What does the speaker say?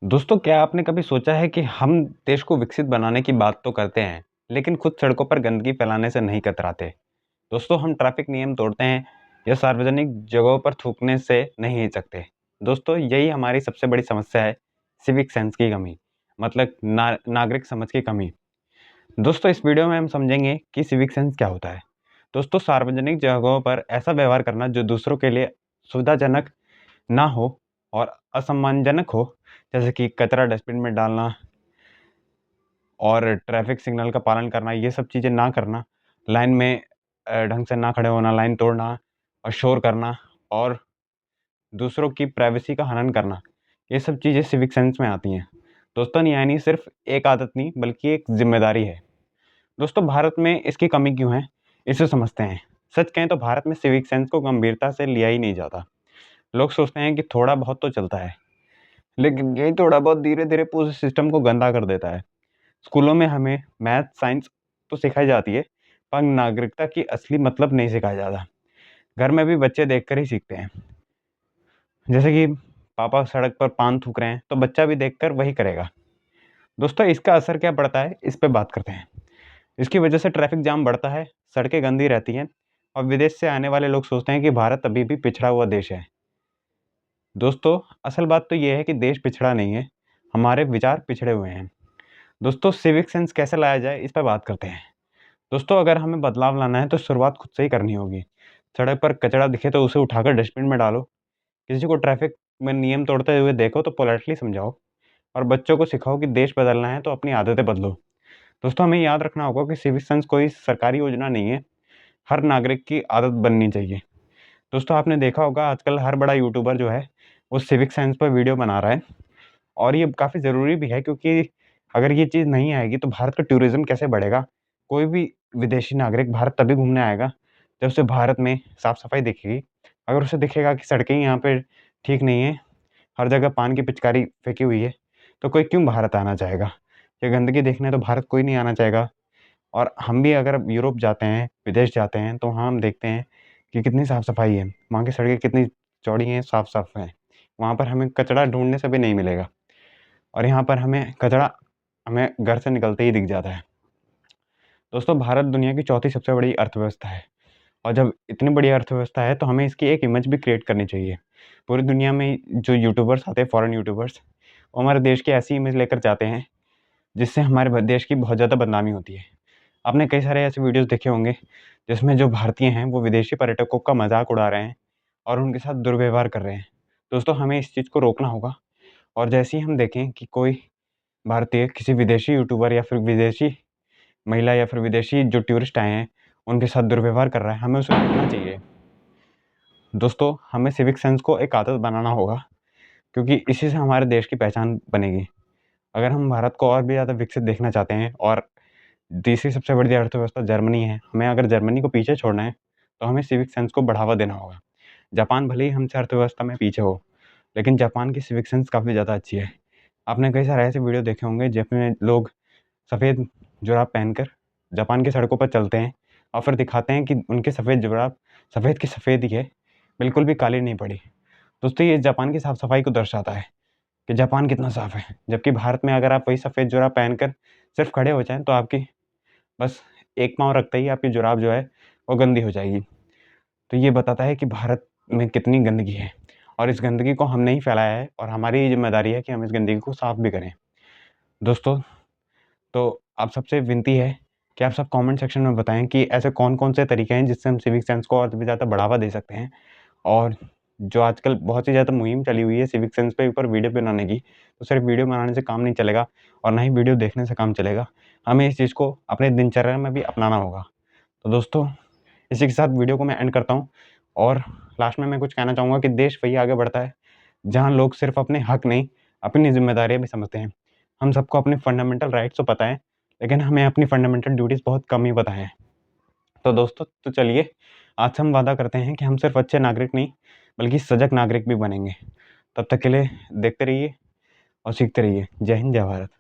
दोस्तों, क्या आपने कभी सोचा है कि हम देश को विकसित बनाने की बात तो करते हैं, लेकिन खुद सड़कों पर गंदगी फैलाने से नहीं कतराते। दोस्तों, हम ट्रैफिक नियम तोड़ते हैं या सार्वजनिक जगहों पर थूकने से नहीं हिचकते। दोस्तों, यही हमारी सबसे बड़ी समस्या है, सिविक सेंस की कमी, मतलब नागरिक समझ की कमी। दोस्तों, इस वीडियो में हम समझेंगे कि सिविक सेंस क्या होता है। दोस्तों, सार्वजनिक जगहों पर ऐसा व्यवहार करना जो दूसरों के लिए सुविधाजनक ना हो और असम्मानजनक हो, जैसे कि कचरा डस्टबिन में डालना और ट्रैफिक सिग्नल का पालन करना, ये सब चीज़ें ना करना, लाइन में ढंग से ना खड़े होना, लाइन तोड़ना और शोर करना और दूसरों की प्राइवेसी का हनन करना, ये सब चीज़ें सिविक सेंस में आती हैं। दोस्तों, यानी सिर्फ एक आदत नहीं बल्कि एक जिम्मेदारी है। दोस्तों, भारत में इसकी कमी क्यों है, इसे समझते हैं। सच कहें तो भारत में सिविक सेंस को गंभीरता से लिया ही नहीं जाता। लोग सोचते हैं कि थोड़ा बहुत तो चलता है, लेकिन यही थोड़ा बहुत धीरे-धीरे पूरे सिस्टम को गंदा कर देता है। स्कूलों में हमें मैथ, साइंस तो सिखाई जाती है, पर नागरिकता की असली मतलब नहीं सिखाया जाता। घर में भी बच्चे देखकर ही सीखते हैं। जैसे कि पापा सड़क पर पान थूक रहे हैं, तो बच्चा भी देखकर वही करेगा। दोस्तों, इसका असर क्या पड़ता है, इस पे बात करते हैं। इसकी वजह से ट्रैफिक जाम बढ़ता है, सड़कें गंदी रहती हैं और विदेश से आने वाले लोग सोचते हैं कि भारत अभी भी पिछड़ा हुआ देश है। दोस्तों, असल बात तो ये है कि देश पिछड़ा नहीं है, हमारे विचार पिछड़े हुए हैं। दोस्तों, सिविक सेंस कैसे लाया जाए, इस पर बात करते हैं। दोस्तों, अगर हमें बदलाव लाना है तो शुरुआत खुद से ही करनी होगी। सड़क पर कचरा दिखे तो उसे उठाकर डस्टबिन में डालो। किसी को ट्रैफिक में नियम तोड़ते हुए देखो तो पोलाइटली समझाओ और बच्चों को सिखाओ कि देश बदलना है तो अपनी आदतें बदलो। दोस्तों, हमें याद रखना होगा कि सिविक सेंस कोई सरकारी योजना नहीं है, हर नागरिक की आदत बननी चाहिए। दोस्तों, आपने देखा होगा आजकल हर बड़ा यूट्यूबर जो है वो सिविक सेंस पर वीडियो बना रहा है और ये काफ़ी ज़रूरी भी है, क्योंकि अगर ये चीज़ नहीं आएगी तो भारत का टूरिज़्म कैसे बढ़ेगा? कोई भी विदेशी नागरिक भारत तभी घूमने आएगा जब उसे भारत में साफ-सफाई दिखेगी। अगर उसे दिखेगा कि सड़कें यहाँ पे ठीक नहीं हैं, हर जगह पान की पिचकारी फेंकी हुई है, तो कोई क्यों भारत आना चाहेगा? ये गंदगी देखने तो भारत कोई नहीं आना चाहेगा। और हम भी अगर यूरोप जाते हैं, विदेश जाते हैं, तो वहाँ हम देखते हैं कि कितनी साफ-सफाई है, वहाँ की सड़कें कितनी चौड़ी हैं, साफ-साफ हैं। वहाँ पर हमें कचरा ढूँढने से भी नहीं मिलेगा और यहाँ पर हमें कचरा हमें घर से निकलते ही दिख जाता है। दोस्तों, भारत दुनिया की चौथी सबसे बड़ी अर्थव्यवस्था है और जब इतनी बड़ी अर्थव्यवस्था है, तो हमें इसकी एक इमेज भी क्रिएट करनी चाहिए। पूरी दुनिया में जो यूट्यूबर्स आते हैं, फॉरेन यूट्यूबर्स, वो हमारे देश की ऐसी इमेज लेकर जाते हैं, जिससे हमारे देश की बहुत ज़्यादा बदनामी होती है। आपने कई सारे ऐसे वीडियोज़ देखे होंगे, जिसमें जो भारतीय हैं, वो विदेशी पर्यटकों का मज़ाक उड़ा रहे हैं और उनके साथ दुर्व्यवहार कर रहे हैं। दोस्तों, हमें इस चीज़ को रोकना होगा और जैसे ही हम देखें कि कोई भारतीय किसी विदेशी यूट्यूबर या फिर विदेशी महिला या फिर विदेशी जो टूरिस्ट आए हैं, उनके साथ दुर्व्यवहार कर रहा है, हमें उसे रोकना चाहिए। दोस्तों, हमें सिविक सेंस को एक आदत बनाना होगा, क्योंकि इसी से हमारे देश की पहचान बनेगी। अगर हम भारत को और भी ज़्यादा विकसित देखना चाहते हैं और तीसरी सबसे बड़ी अर्थव्यवस्था जर्मनी है, हमें अगर जर्मनी को पीछे छोड़ना है, तो हमें सिविक सेंस को बढ़ावा देना होगा। जापान भले ही हमसे अर्थव्यवस्था में पीछे हो, लेकिन जापान की सिविक सेंस काफ़ी ज़्यादा अच्छी है। आपने कई सारे ऐसे वीडियो देखे होंगे जिसमें लोग सफ़ेद जुराब पहनकर जापान की सड़कों पर चलते हैं और फिर दिखाते हैं कि उनके सफ़ेद जुराब सफ़ेद की सफ़ेद ही है, बिल्कुल भी काली नहीं पड़ी। दोस्तों, ये जापान की साफ-सफाई को दर्शाता है कि जापान कितना साफ़ है। जबकि भारत में अगर आप वही सफ़ेद जुराब पहनकर सिर्फ़ खड़े हो जाएँ, तो आपकी बस एक पाँव रखते ही आपकी जुराब जो है वो गंदी हो जाएगी। तो ये बताता है कि भारत में कितनी गंदगी है और इस गंदगी को हमने ही फैलाया है और हमारी ये ज़िम्मेदारी है कि हम इस गंदगी को साफ़ भी करें। दोस्तों, तो आप सबसे विनती है कि आप सब कमेंट सेक्शन में बताएँ कि ऐसे कौन-कौन से तरीके हैं जिससे हम सिविक सेंस को और भी ज़्यादा बढ़ावा दे सकते हैं। और जो आजकल बहुत ही ज़्यादा मुहिम चली हुई है सिविक सेंस पे ऊपर वीडियो बनाने की, तो सिर्फ़ वीडियो बनाने से काम नहीं चलेगा और ना ही वीडियो देखने से काम चलेगा। हमें इस चीज़ को अपने दिनचर्या में भी अपनाना होगा। तो दोस्तों, इसी के साथ वीडियो को मैं एंड करता हूँ और लास्ट में मैं कुछ कहना चाहूँगा कि देश वही आगे बढ़ता है, जहाँ लोग सिर्फ़ अपने हक नहीं, अपनी ज़िम्मेदारियाँ भी समझते हैं। हम सबको अपने फंडामेंटल राइट्स तो पता है, लेकिन हमें अपनी फंडामेंटल ड्यूटीज़ बहुत कम ही पता है। तो दोस्तों, तो चलिए, आज से हम वादा करते हैं कि हम सिर्फ़ अच्छे नागरिक नहीं, बल्कि सजग नागरिक भी बनेंगे। तब तक के लिए देखते रहिए और सीखते रहिए। जय हिंद, जय भारत।